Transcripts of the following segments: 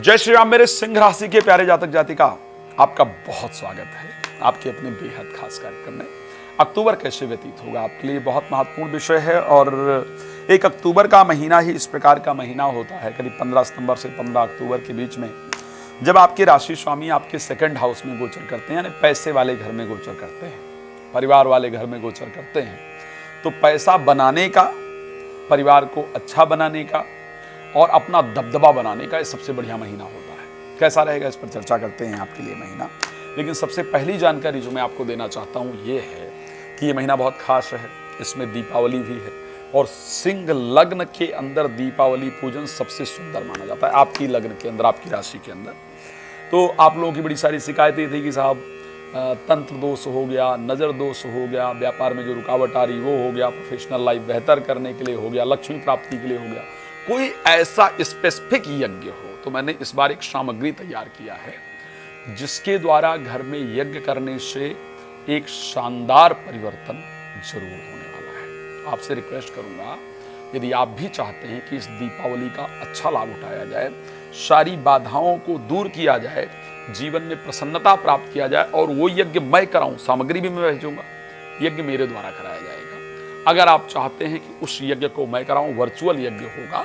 जय श्री राम। मेरे सिंह राशि के प्यारे जातक जातिका, आपका बहुत स्वागत है आपके अपने बेहद खास कार्यक्रम में। अक्टूबर कैसे व्यतीत होगा आपके लिए बहुत महत्वपूर्ण विषय है। और 1 अक्टूबर का महीना ही इस प्रकार का महीना होता है, करीब 15 सितंबर से 15 अक्टूबर के बीच में, जब आपके राशि स्वामी आपके सेकंड हाउस में गोचर करते हैं, यानी पैसे वाले घर में गोचर करते हैं, परिवार वाले घर में गोचर करते हैं। तो पैसा बनाने का, परिवार को अच्छा बनाने का और अपना दबदबा बनाने का ये सबसे बढ़िया महीना होता है। कैसा रहेगा इस पर चर्चा करते हैं आपके लिए महीना। लेकिन सबसे पहली जानकारी जो मैं आपको देना चाहता हूँ ये है कि ये महीना बहुत खास है। इसमें दीपावली भी है और सिंह लग्न के अंदर दीपावली पूजन सबसे सुंदर माना जाता है। आपकी लग्न के अंदर, आपकी राशि के अंदर तो आप लोगों की बड़ी सारी शिकायतें थी कि साहब तंत्र दोष हो गया, नज़र दोष हो गया, व्यापार में जो रुकावट आ रही वो हो गया, प्रोफेशनल लाइफ बेहतर करने के लिए हो गया, लक्ष्मी प्राप्ति के लिए हो गया। कोई ऐसा स्पेसिफिक यज्ञ हो तो मैंने इस बार एक सामग्री तैयार किया है जिसके द्वारा घर में यज्ञ करने से एक शानदार परिवर्तन जरूर होने वाला है। आपसे रिक्वेस्ट करूंगा, यदि आप भी चाहते हैं कि इस दीपावली का अच्छा लाभ उठाया जाए, सारी बाधाओं को दूर किया जाए, जीवन में प्रसन्नता प्राप्त किया जाए और वो यज्ञ मैं कराऊं, सामग्री भी मैं भेजूंगा, यज्ञ मेरे द्वारा कराया जाएगा। अगर आप चाहते हैं कि उस यज्ञ को मैं कराऊं, वर्चुअल यज्ञ होगा,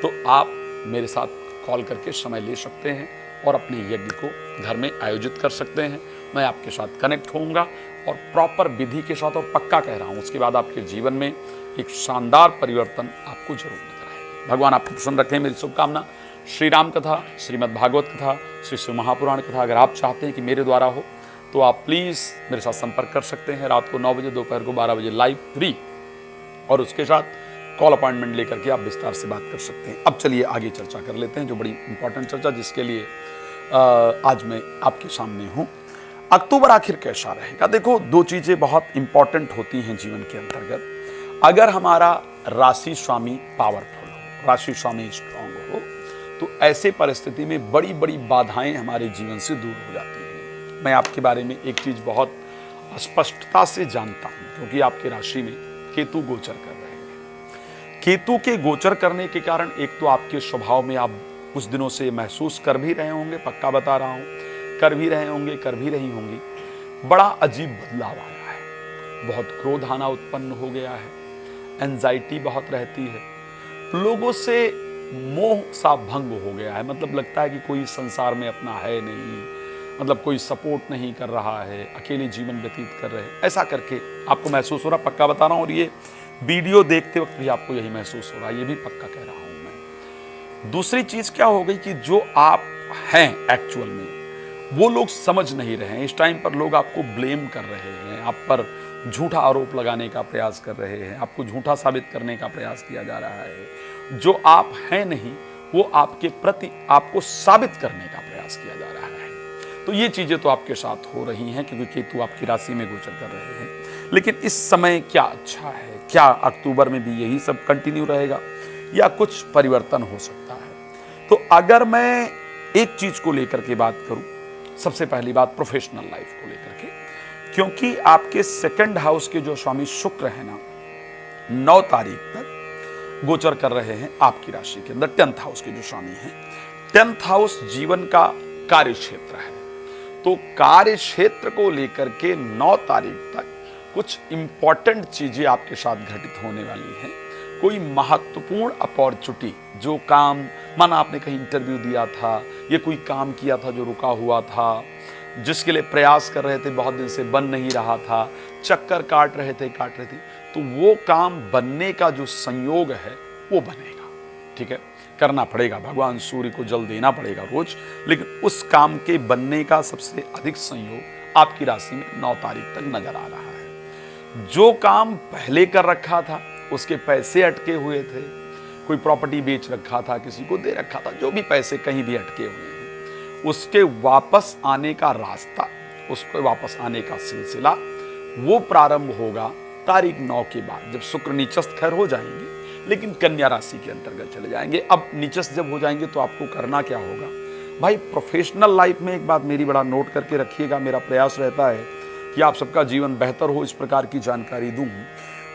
तो आप मेरे साथ कॉल करके समय ले सकते हैं और अपने यज्ञ को घर में आयोजित कर सकते हैं। मैं आपके साथ कनेक्ट होऊंगा और प्रॉपर विधि के साथ, और पक्का कह रहा हूं, उसके बाद आपके जीवन में एक शानदार परिवर्तन आपको जरूर नजर आएगा। भगवान आपको प्रसन्न रखें, मेरी शुभकामना। श्री राम कथा, श्रीमद् भागवत कथा, श्री शिव महापुराण कथा अगर आप चाहते हैं कि मेरे द्वारा हो तो आप प्लीज़ मेरे साथ संपर्क कर सकते हैं। रात को 9 बजे, दोपहर को 12 बजे लाइव फ्री, और उसके साथ कॉल अपॉइंटमेंट लेकर के आप विस्तार से बात कर सकते हैं। अब चलिए आगे चर्चा कर लेते हैं, जो बड़ी इंपॉर्टेंट चर्चा जिसके लिए आज मैं आपके सामने हूं। अक्टूबर आखिर कैसा रहेगा? देखो, 2 चीजें बहुत इंपॉर्टेंट होती हैं जीवन के अंतर्गत। अगर हमारा राशि स्वामी पावरफुल हो, राशि स्वामी स्ट्रांग हो, तो ऐसे परिस्थिति में बड़ी बड़ी बाधाएं हमारे जीवन से दूर हो जाती हैं। मैं आपके बारे में एक चीज बहुत स्पष्टता से जानता हूं, क्योंकि आपके राशि में केतु गोचर कर रहे हैं। केतु के गोचर करने के कारण एक तो आपके स्वभाव में आप कुछ दिनों से महसूस कर भी रहे होंगे, पक्का बता रहा हूं, कर भी रहे होंगे, कर भी रही होंगी, बड़ा अजीब बदलाव आया है। बहुत क्रोध आना उत्पन्न हो गया है, एंजाइटी बहुत रहती है, लोगों से मोह सा भंग हो गया है। मतलब लगता है कि कोई संसार में अपना है नहीं, मतलब कोई सपोर्ट नहीं कर रहा है, अकेले जीवन व्यतीत कर रहे हैं, ऐसा करके आपको महसूस हो रहा, पक्का बता रहा हूं। और ये वीडियो देखते वक्त भी आपको यही महसूस हो रहा है, ये भी पक्का कह रहा हूं मैं। दूसरी चीज क्या हो गई कि जो आप हैं एक्चुअल में, वो लोग समझ नहीं रहे हैं। इस टाइम पर लोग आपको ब्लेम कर रहे हैं, आप पर झूठा आरोप लगाने का प्रयास कर रहे हैं, आपको झूठा साबित करने का प्रयास किया जा रहा है। जो आप हैं नहीं, वो आपके प्रति आपको साबित करने का प्रयास किया जा रहा है। तो ये चीजें तो आपके साथ हो रही हैं, क्योंकि केतु आपकी राशि में गोचर कर रहे हैं। लेकिन इस समय क्या अच्छा है? क्या अक्टूबर में भी यही सब कंटिन्यू रहेगा या कुछ परिवर्तन हो सकता है? तो अगर मैं एक चीज को लेकर के बात करूं, सबसे पहली बात प्रोफेशनल लाइफ को लेकर के, क्योंकि आपके सेकंड हाउस के जो स्वामी शुक्र है ना, 9 तारीख तक गोचर कर रहे हैं आपकी राशि के अंदर। 10th हाउस के जो स्वामी हैं, 10th हाउस जीवन का कार्य क्षेत्र है। तो कार्य क्षेत्र को लेकर के 9 तारीख तक कुछ इंपॉर्टेंट चीजें आपके साथ घटित होने वाली हैं। कोई महत्वपूर्ण अपॉर्चुनिटी, जो काम, माना आपने कहीं इंटरव्यू दिया था, ये कोई काम किया था जो रुका हुआ था, जिसके लिए प्रयास कर रहे थे, बहुत दिन से बन नहीं रहा था, चक्कर काट रहे थे, तो वो काम बनने का जो संयोग है वो बनेगा। ठीक है, करना पड़ेगा, भगवान सूर्य को जल देना पड़ेगा रोज, लेकिन उस काम के बनने का सबसे अधिक संयोग आपकी राशि में 9 तारीख तक नजर आ रहा है। जो काम पहले कर रखा था, उसके पैसे अटके हुए थे, कोई प्रॉपर्टी बेच रखा था, किसी को दे रखा था, जो भी पैसे कहीं भी अटके हुए हैं, उसके वापस आने का रास्ता, उसके वापस आने का सिलसिला वो प्रारंभ होगा तारीख 9 के बाद, जब शुक्र नीचस्थ खैर हो जाएंगे, लेकिन कन्या राशि के अंतर्गत चले जाएंगे। अब नीचस्थ जब हो जाएंगे तो आपको करना क्या होगा भाई? प्रोफेशनल लाइफ में एक बात मेरी बड़ा नोट करके रखिएगा, मेरा प्रयास रहता है कि आप सबका जीवन बेहतर हो, इस प्रकार की जानकारी दूं।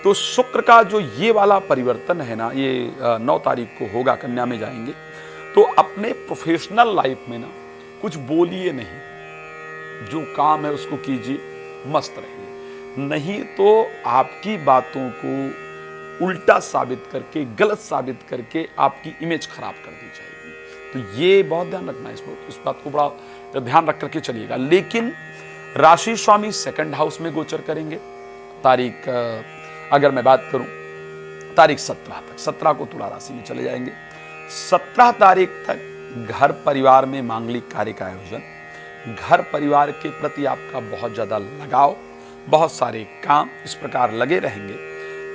तो शुक्र का जो ये वाला परिवर्तन है ना, ये 9 तारीख को होगा, कन्या में जाएंगे। तो अपने प्रोफेशनल लाइफ में ना कुछ बोलिए नहीं, जो काम है उसको कीजिए, मस्त रहिए, नहीं तो आपकी बातों को उल्टा साबित करके, गलत साबित करके आपकी इमेज खराब कर दी जाएगी। तो ये बहुत ध्यान रखना है, इस बात को बड़ा ध्यान रख करके चलिएगा। लेकिन राशि स्वामी सेकंड हाउस में गोचर करेंगे। तारीख अगर मैं बात करूं तारीख 17 तक, 17 को तुला राशि में चले जाएंगे। 17 तारीख तक घर परिवार में मांगलिक कार्य का आयोजन, घर परिवार के प्रति आपका बहुत ज्यादा लगाव, बहुत सारे काम इस प्रकार लगे रहेंगे।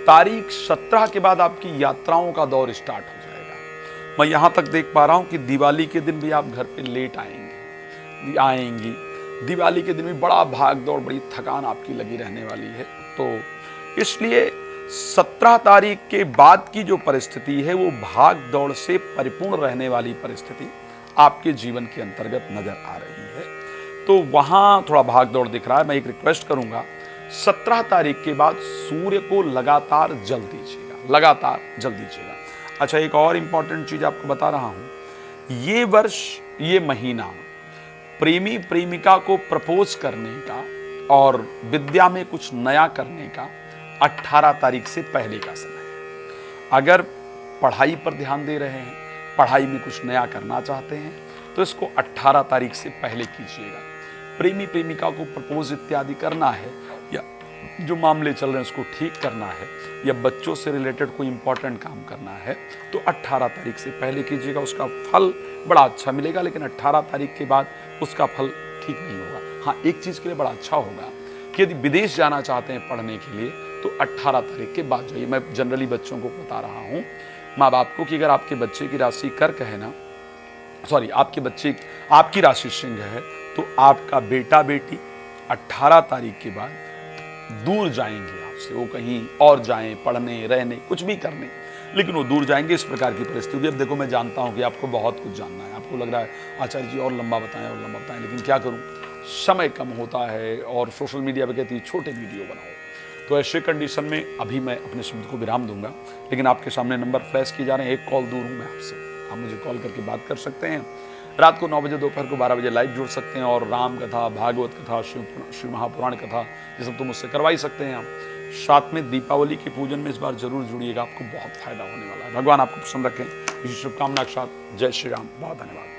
तारीख 17 के बाद आपकी यात्राओं का दौर स्टार्ट हो जाएगा। मैं यहां तक देख पा रहा हूं कि दिवाली के दिन भी आप घर पे लेट आएंगी। दिवाली के दिन भी बड़ा भाग दौड़, बड़ी थकान आपकी लगी रहने वाली है। तो इसलिए 17 तारीख के बाद की जो परिस्थिति है वो भाग दौड़ से परिपूर्ण रहने वाली परिस्थिति आपके जीवन के अंतर्गत नजर आ रही है। तो वहां थोड़ा भाग दौड़ दिख रहा है। मैं एक रिक्वेस्ट करूंगा, 17 तारीख के बाद सूर्य को लगातार जल दीजिएगा। अच्छा, एक और इंपॉर्टेंट चीज आपको बता रहा हूं, ये वर्ष, ये महीना प्रेमी प्रेमिका को प्रपोज करने का और विद्या में कुछ नया करने का 18 तारीख से पहले का समय है। अगर पढ़ाई पर ध्यान दे रहे हैं, पढ़ाई में कुछ नया करना चाहते हैं, तो इसको 18 तारीख से पहले कीजिएगा। प्रेमी प्रेमिका को प्रपोज इत्यादि करना है, या जो मामले चल रहे हैं उसको ठीक करना है, या बच्चों से रिलेटेड कोई इंपॉर्टेंट काम करना है, तो 18 तारीख से पहले कीजिएगा। उसका फल बड़ा अच्छा मिलेगा। लेकिन 18 तारीख के बाद उसका फल ठीक नहीं होगा। हाँ, एक चीज के लिए बड़ा अच्छा होगा कि यदि विदेश जाना चाहते हैं पढ़ने के लिए, तो 18 तारीख के बाद जाइए। मैं जनरली बच्चों को बता रहा हूँ, माँ बाप को, कि अगर आपके बच्चे की राशि कर्क है ना, आपकी राशि सिंह है, तो आपका बेटा बेटी 18 तारीख के बाद दूर जाएंगे आपसे। वो कहीं और जाएं, पढ़ने, रहने, कुछ भी करने, लेकिन वो दूर जाएंगे। इस प्रकार की परिस्थिति। अब देखो, मैं जानता हूं कि आपको बहुत कुछ जानना है, आपको लग रहा है आचार्य जी और लंबा बताएं, लेकिन क्या करूं, समय कम होता है और सोशल मीडिया पे कहती है छोटे वीडियो बनाओ। तो ऐसे कंडीशन में अभी मैं अपने शब्द को विराम दूंगा, लेकिन आपके सामने नंबर फ्लैश किए जा रहे हैं। एक कॉल दूर हूं मैं आपसे, आप मुझे कॉल करके बात कर सकते हैं। रात को 9 बजे, दोपहर को 12 बजे लाइव जुड़ सकते हैं, और राम कथा, भागवत कथा, शिव महापुराण कथा, ये सब तो मुझसे करवा ही सकते हैं आप। साथ में दीपावली के पूजन में इस बार जरूर जुड़िएगा, आपको बहुत फायदा होने वाला है। भगवान आपको पसंद रखें, इसी शुभकामना के साथ जय श्री राम। बहुत धन्यवाद।